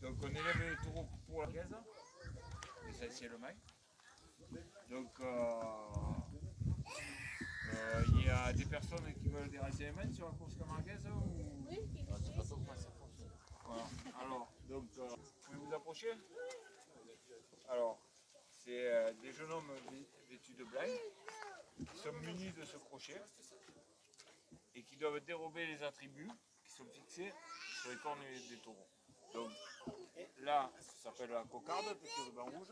Donc on élève les taureaux pour la gaze, essentiellement. Donc il y a des personnes qui veulent des renseignements sur la course camarguaise ou... Oui, ah, c'est pas comment ça fonctionne. Voilà. Alors, donc, vous pouvez vous approcher? Alors, c'est des jeunes hommes vêtus de blanc qui sont munis de ce crochet et qui doivent dérober les attributs qui sont fixés sur les cornes des taureaux. Donc là, ça s'appelle la cocarde, petit ruban rouge.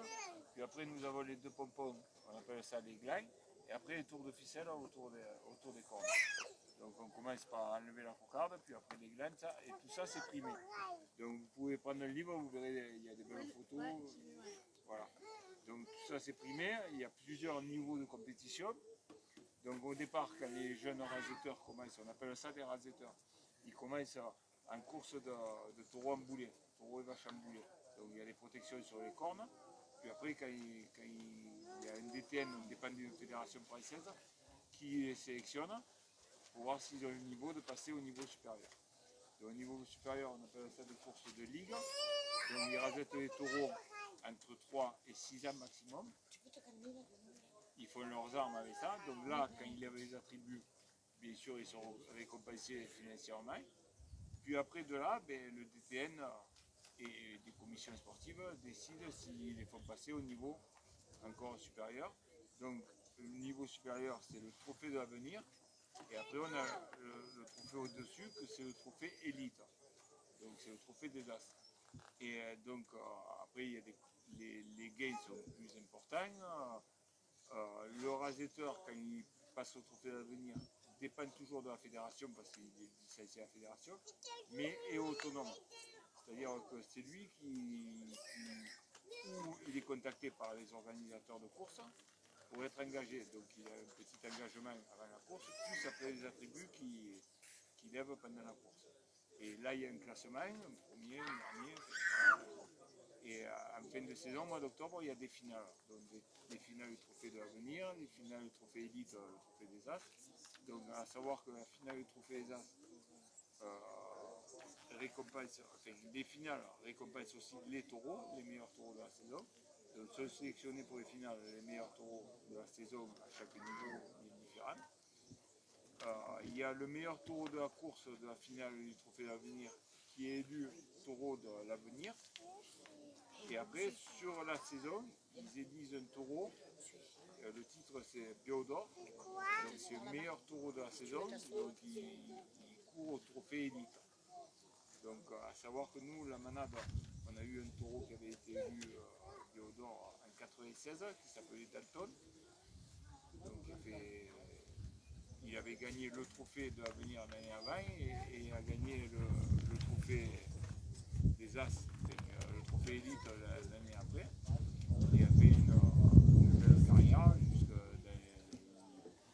Puis après, nous avons les deux pompons, on appelle ça les glands. Et après, les tours de ficelle autour des cornes. Donc on commence par enlever la cocarde, puis après les glands, ça, et tout ça c'est primé. Donc vous pouvez prendre le livre, vous verrez, il y a des belles photos. Voilà. Donc tout ça c'est primé, il y a plusieurs niveaux de compétition. Donc au départ, quand les jeunes raseteurs commencent, on appelle ça des raseteurs, ils commencent en course de taureaux en boulet, taureaux et vaches en boulet. Donc il y a des protections sur les cornes. Puis après, quand il y a un DTN, on dépend d'une fédération française, qui les sélectionne pour voir s'ils ont le niveau de passer au niveau supérieur. Donc, au niveau supérieur, on appelle ça des courses de ligue. Donc ils rasettent les taureaux entre 3 et 6 ans maximum. Ils font leurs armes avec ça. Donc là, quand ils lèvent les attributs, bien sûr, ils sont récompensés financièrement. Puis après de là, le DTN et des commissions sportives décident s'ils les font passer au niveau encore supérieur. Donc le niveau supérieur, c'est le trophée de l'avenir. Et après, on a le trophée au-dessus, que c'est le trophée élite. Donc c'est le trophée des As. Et donc après, il y a les gains sont plus importants. Le rasetteur, quand il passe au trophée d'avenir, dépend toujours de la fédération parce qu'il est licencié à la fédération, mais est autonome. C'est-à-dire que c'est lui où il est contacté par les organisateurs de course pour être engagé. Donc il a un petit engagement avant la course, plus après les attributs qu'il lève pendant la course. Et là, il y a un classement, un premier, un dernier, et en fin de saison, au mois d'octobre, il y a des finales. Donc des finales du trophée de l'avenir, des finales du trophée élite, le trophée des As. Donc à savoir que la finale du trophée des As récompense, enfin les finales récompensent aussi les taureaux, les meilleurs taureaux de la saison. Donc sont sélectionnés pour les finales les meilleurs taureaux de la saison à chaque niveau est différent. Il y a le meilleur taureau de la course de la finale du trophée d'avenir qui est élu taureau de l'avenir. Et après, sur la saison, ils élisent un taureau. Le titre c'est Biodor. Donc c'est le meilleur taureau de la saison. Donc il court au trophée élite. Donc à savoir que nous, la manade, on a eu un taureau qui avait été élu Biodor en 96 qui s'appelait Dalton. Donc il avait gagné le trophée de l'avenir l'année avant et a gagné le trophée des As, le trophée élite l'année après. Il a fait une belle carrière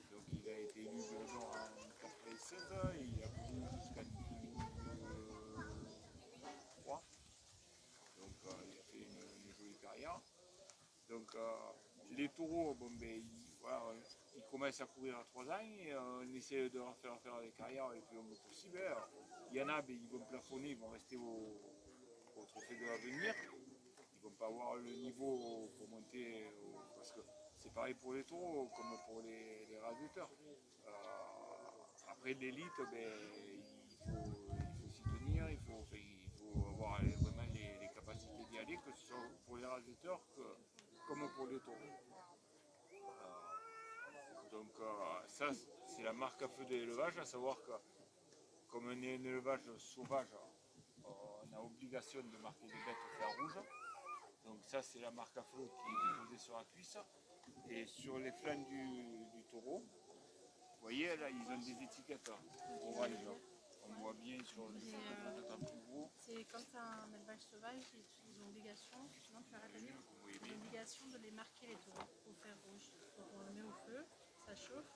donc il a été élu Biodor en 96 et il a couru jusqu'en 2003. Donc il a fait une jolie carrière. Donc les taureaux, ils commencent à courir à 3 ans et on essaie de leur faire des carrières les plus longues possibles. Alors, il y en a, ils vont plafonner, ils vont rester au trophée de l'avenir. Ils ne vont pas avoir le niveau pour monter, parce que c'est pareil pour les taureaux comme pour les raseteurs. Après l'élite, il faut s'y tenir, il faut avoir vraiment les capacités d'y aller, que ce soit pour les raseteurs comme pour les taureaux. Donc ça, c'est la marque à feu de l'élevage, à savoir que comme on est un élevage sauvage, on a obligation de marquer les bêtes au fer rouge. Donc ça, c'est la marque à feu qui est posée sur la cuisse. Et sur les flancs du taureau, vous voyez, là, ils ont des étiquettes orange. On voit bien sur le peut-être un plus gros. C'est quand tu as un élevage sauvage, ils ont l'obligation, non, tu arrêtes de dire, ils ont l'obligation de les marquer les taureaux au fer rouge. Donc on le met au feu, ça chauffe,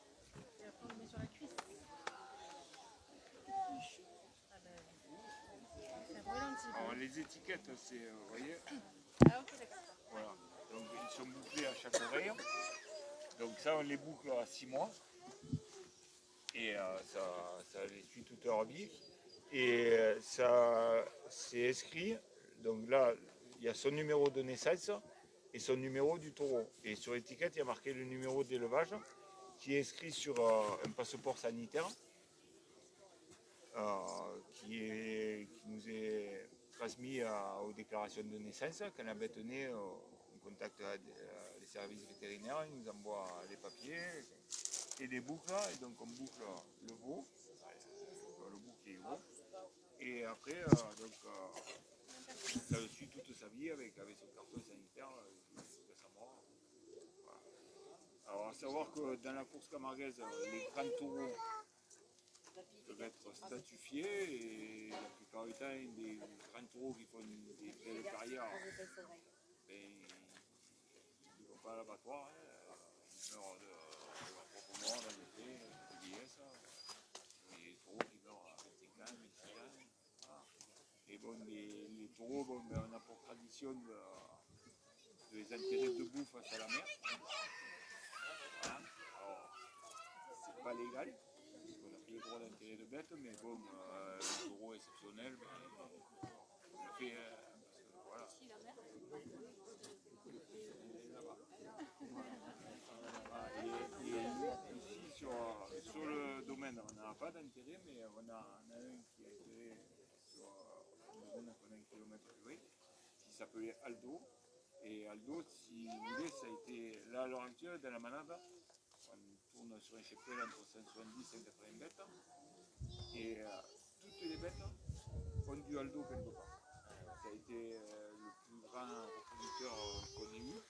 et après on le met sur la cuisse. Ah ben, ça brûle un petit peu. Alors les étiquettes, c'est, vous voyez, Ah ok, d'accord. voilà. Donc ils sont bouclés à chaque oreille. Donc ça, on les boucle à 6 mois. Et ça les suit toute leur vie. Et ça, c'est inscrit Donc là, il y a son numéro de naissance et son numéro du taureau. Et sur l'étiquette, il y a marqué le numéro d'élevage qui est inscrit sur un passeport sanitaire qui nous est transmis aux déclarations de naissance. Quand la bête naît, on contacte les services vétérinaires, ils nous envoient les papiers et des boucles. Et donc on boucle le veau, le bouc qui est gros. Et après, ça le suit toute sa vie avec son carton sanitaire jusqu'à sa mort. Voilà. Alors à savoir que dans la course camarguaise, les grands taureaux peuvent être statifiés et la plupart du temps, des grands taureaux qui font des belles carrières, ben, ils ne vont pas à l'abattoir, hein, ils meurent de leur propre mort dans les faits, de vieillesse. Les taureaux qui meurent à 25 ans, 26 ans. Voilà. Et bon, les taureaux, bon, ben, on a pour tradition de les enterrer debout face à la mer. Voilà. Alors, c'est pas légal. On a pris le droit d'enterrer de bêtes, mais bon, le taureau exceptionnel, ben, on le fait parce que voilà. Là-bas. Voilà. Et ici, sur le domaine, on n'a pas d'intérêt, mais on a un qui a été sur un domaine qu'on a 1 kilomètre plus loin, qui s'appelait Aldo. Et Aldo, si vous voulez, ça a été, là à l'heure actuelle, dans la manade, on tourne sur un cheptel entre 170 et 180 bêtes. Et toutes les bêtes ont du Aldo quelque part. Ça a été le plus grand reproducteur qu'on ait eu.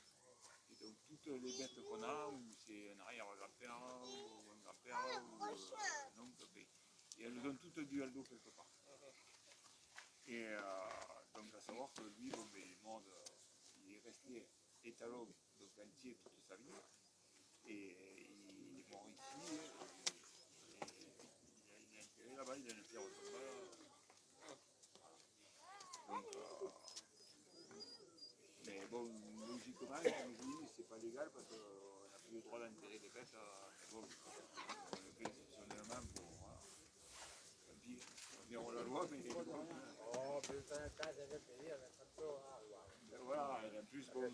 Et donc toutes les bêtes qu'on a, ou c'est un arrière-grand-père, ou un grand-père, ou un oncle, et elles ont toutes du Aldo quelque part. Et donc à savoir que lui, bon, il est mort il est resté étalon, donc entier toute sa vie. Et il est mort ici. Il est enterré là-bas, il a une pierre au tombal. Donc, mais bon, logiquement, comme je dis, c'est pas légal parce qu'on n'a plus le droit d'enterrer des bêtes. Bon, on le fait exceptionnellement pour. Voilà. Tant pis, on déroule la loi, mais. Oh, putain, ça fait plaisir, Voilà, et en plus, bon, et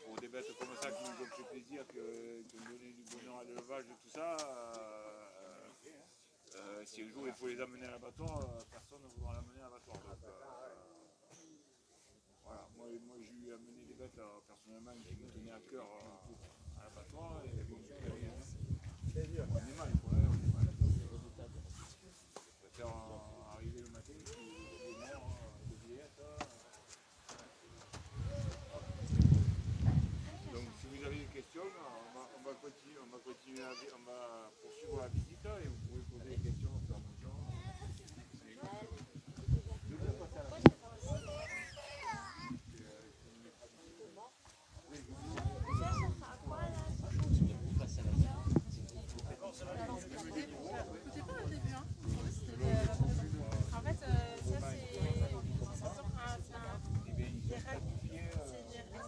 pour des bêtes comme ça qui nous ont fait plaisir, qui ont donné du bonheur à l'élevage et tout ça, si un jour il faut les amener à l'abattoir, personne ne voudra l'amener à l'abattoir. Donc, voilà, moi j'ai eu à mener des bêtes personnellement qui me tenaient à cœur à l'abattoir, et bon, on est mal, quoi, on est mal. Je préfère arriver le matin, puis les morts, de vieillesse. Donc si vous avez des questions, on va poursuivre la visite et vous pouvez poser des questions au fur et à mesure. Écoutez pas au début, hein. En fait, ça c'est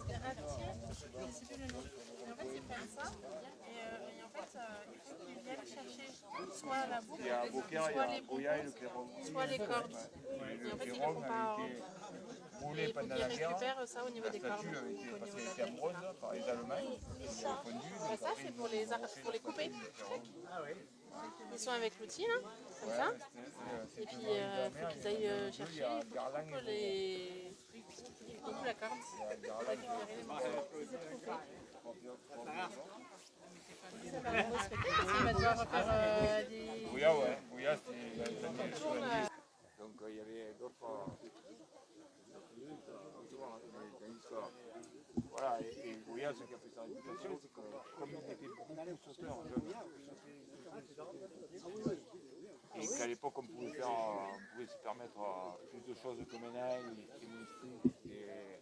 des ratiers, je sais plus le nom. Et en fait, ils prennent ça et en fait, il faut qu'ils viennent chercher soit la boucle, soit les bonbons, soit les cordes. Et en fait, ils ne font pas ordre. Et il faut qu'ils récupèrent ça au niveau des cordes. Parce qu'elle était amoureuse par les Allemands, ils ont répondu. Ça, c'est pour les couper. Ils sont avec l'outil, là, comme ça. Et puis, il faut qu'ils aillent chercher toutes les trucs qui coupent la corde pour récupérer les morceaux. Ça va vraiment se péter parce qu'il va devoir faire des... Bouya, c'est... Donc il y avait d'autres... Voilà, et Bouya, ce qui a fait sa réputation, c'est que comme il était beaucoup sauteur, et qu'à l'époque on pouvait se permettre plus de choses que maintenant, et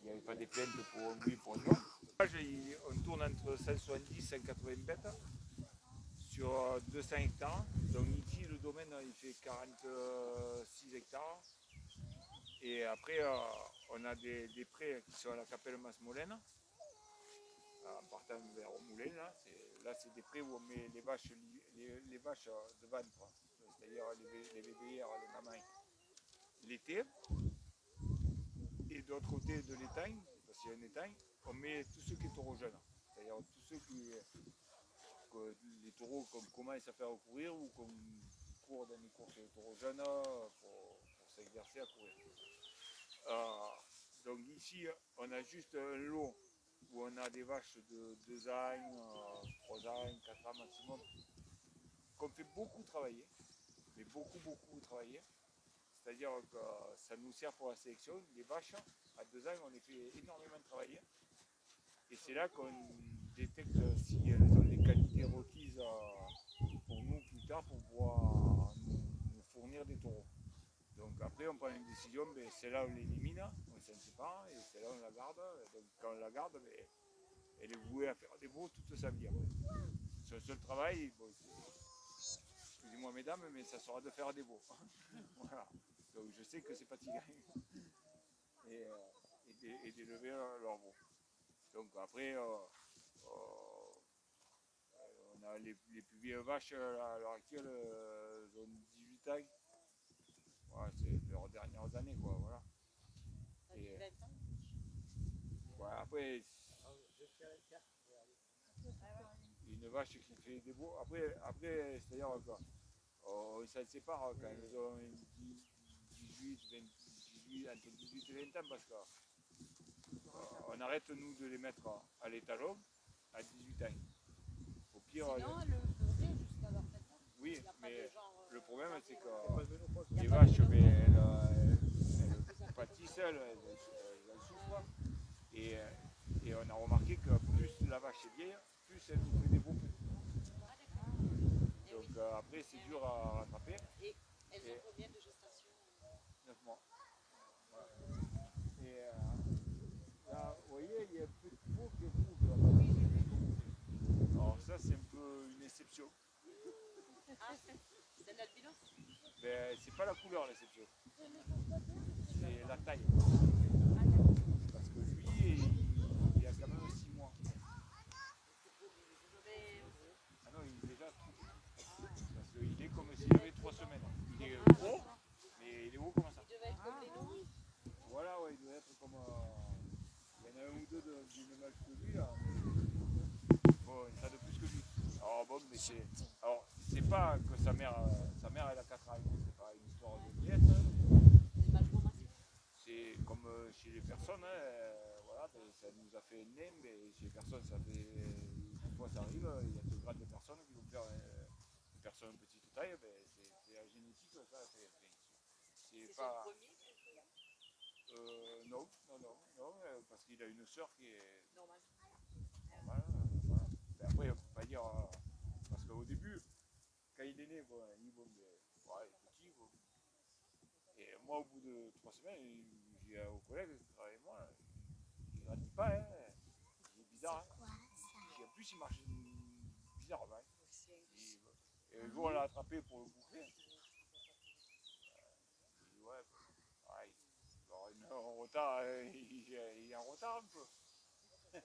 il n'y avait pas des plaintes pour lui, pour nous. On tourne entre 170 et 180 bêtes sur 200 hectares. Donc ici, le domaine, il fait 46 hectares. Et après, on a des prés qui sont à la Capelle Masmolène, en partant vers Moulin. Là, c'est des prés où on met les vaches de ventre, c'est-à-dire les védéères, les mamans. l'été. Et de l'autre côté de l'étang, parce qu'il y a un étang, on met tous ceux qui sont taureaux jeunes. C'est-à-dire tous ceux que les taureaux qu'on commence à faire courir ou qu'on court dans les courses de taureaux jeunes pour s'exercer à courir. Donc ici, on a juste un lot où on a des vaches de 2 ans, 3 ans, 4 ans maximum, qu'on fait beaucoup travailler, mais beaucoup travailler. C'est-à-dire que ça nous sert pour la sélection. Les vaches, à 2 ans, on les fait énormément travailler. Et c'est là qu'on détecte si elles ont des qualités requises pour nous plus tard pour pouvoir nous fournir des taureaux. Donc après, on prend une décision, ben, c'est là où on l'élimine, on s'en sépare, et c'est là où on la garde. Donc quand on la garde, ben, elle est vouée à faire des veaux toute sa vie. Son seul travail, bon, excusez-moi mesdames, mais ça sera de faire des veaux. Voilà. Donc je sais que c'est fatigant. Et d'élever leurs veaux. Donc après, on a les plus vieilles vaches à l'heure actuelle, ont 18 ans. Voilà, c'est leurs dernières années, quoi, voilà. Et, ouais, après, une vache qui fait des veaux. Après c'est-à-dire on s'en sépare quand elles ont 18, entre 18 et 20 ans parce qu'on arrête nous de les mettre à l'étalon à 18 ans. Au pire, sinon, le fourrer jusqu'à leur 7 ans. oui, mais le problème c'est que Les les vaches, elles pâtissent, elles souffrent. Et on a remarqué que plus la vache est vieille, plus elle nous fait des veaux petits. Donc après c'est dur à rattraper. Et elles ont combien de gestation? 9 mois. Voilà. Et là, vous voyez, il y a un petit veau qui bouge là. Alors ça c'est un peu une exception. Ah, c'est l'albino? Ben, c'est pas la couleur l'exception, c'est la taille. Parce que lui, il a quand même 6 mois. Ah non, il est déjà trop petit. Parce qu'il est comme s'il avait 3 semaines. Il est gros, mais il est gros comme ça. Il devait être comme les loups. Voilà, ouais, il doit être comme... il y en a un ou deux du même âge que lui, là. Bon, il a de plus que lui. Alors bon, mais c'est... Alors, c'est pas que sa mère elle a 4 ans, c'est pas une histoire de pièce. C'est vachement massif. C'est comme chez les personnes, voilà, ben, ça nous a fait un nez, mais chez les personnes, ça fait... Une fois ça arrive, il y a de grandes personnes qui vont faire une personne de petite taille, ben, c'est la génétique, ça, c'est pas... Non, parce qu'il a une sœur qui est Normal. normale. Voilà. Ben après, on peut pas dire... parce qu'au début, quand il est né, bon, il est petit. Bon. Et moi, au bout de 3 semaines, j'ai au collègue qui travaille avec moi, il ne grandit pas, hein. Il est bizarre. Hein. En plus, il marche bizarrement. Hein. Et un jour, on l'a attrapé pour le bouffer. Il dit, ouais, il est en retard, il est en retard un peu.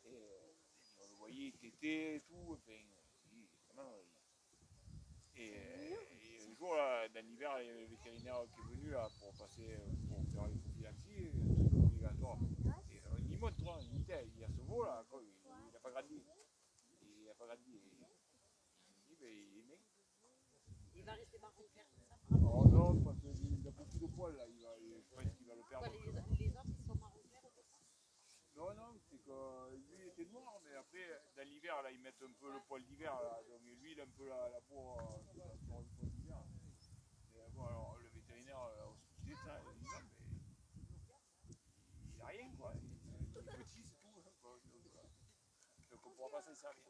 Et on le voyait téter et tout. Enfin, et un jour, là, dans l'hiver, il y a le vétérinaire qui est venu là, pour faire les prophylaxies, un truc obligatoire. Et il y montre, hein, il y a ce veau là, quoi, il n'a pas grandi. Il n'a pas grandi. Il dit, ben, il est né. Il va rester marron clair comme ça. Oh non, parce qu'il a beaucoup de poils là, je pense qu'il va le perdre. Pourquoi les autres ils sont marron clair? Non, c'est que lui il était noir, mais après, dans l'hiver, là, ils mettent un peu le poil d'hiver, là, donc lui, il a un peu la peau du poil d'hiver. Et bon, alors, le vétérinaire, hospitalier, ça, il dit non, mais il n'a rien, quoi. Il est petit, c'est tout. Hein, quoi. Donc on ne pourra pas s'en servir.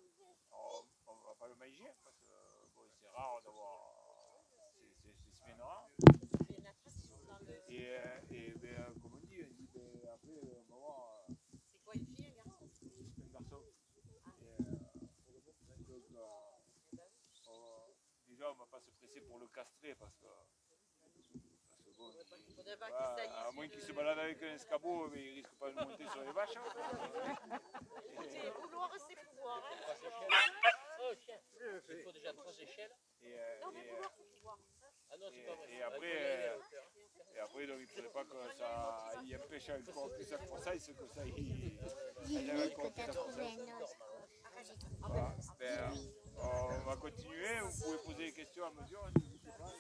Alors, on ne va pas le manger, parce que bon, c'est rare d'avoir ces semaines rares. Il y a une attraction dans le... Et ben, comme on dit, ben, après, on va voir... C'est quoi, une fille, un garçon? Un garçon. Déjà, on ne va pas se presser pour le castrer parce que bon, Faudrait pas qu'il saillisse. à moins qu'il se balade avec un escabeau, mais il ne risque pas de monter sur les vaches. Écoutez, vouloir, c'est pouvoir. Hein. Oh tiens, il faut déjà 3 échelles. Non, mais vouloir, c'est pouvoir. Ah non, c'est pas vrai. Et après, donc, il faudrait pas que ça y empêche encore plus de français, c'est que ça y encore plus de français. Voilà. Ben, on va continuer, vous pouvez poser des questions à mesure. Hein, n'hésitez pas.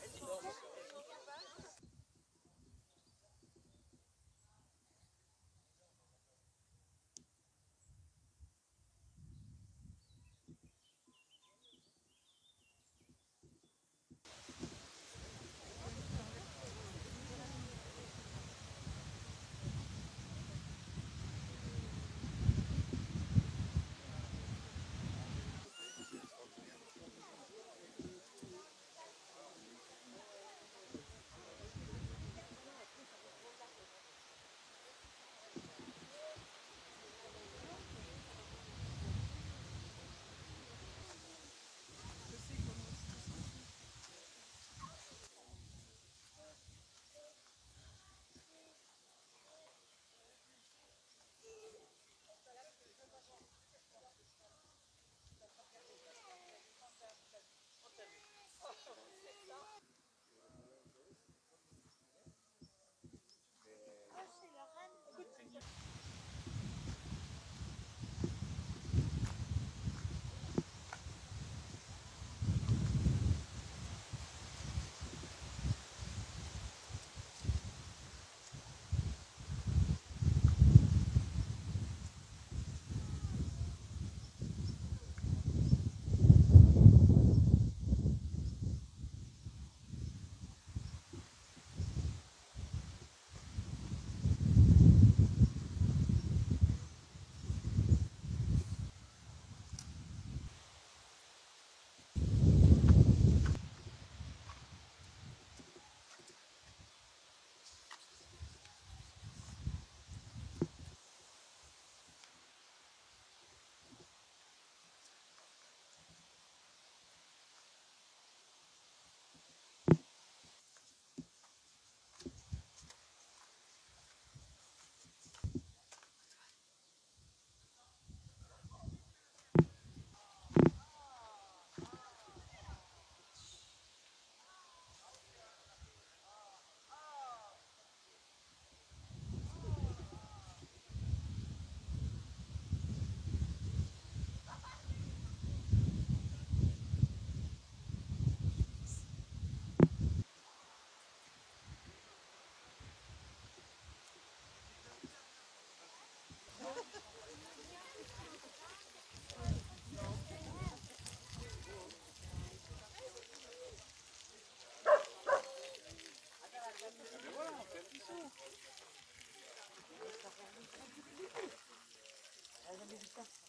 Allez,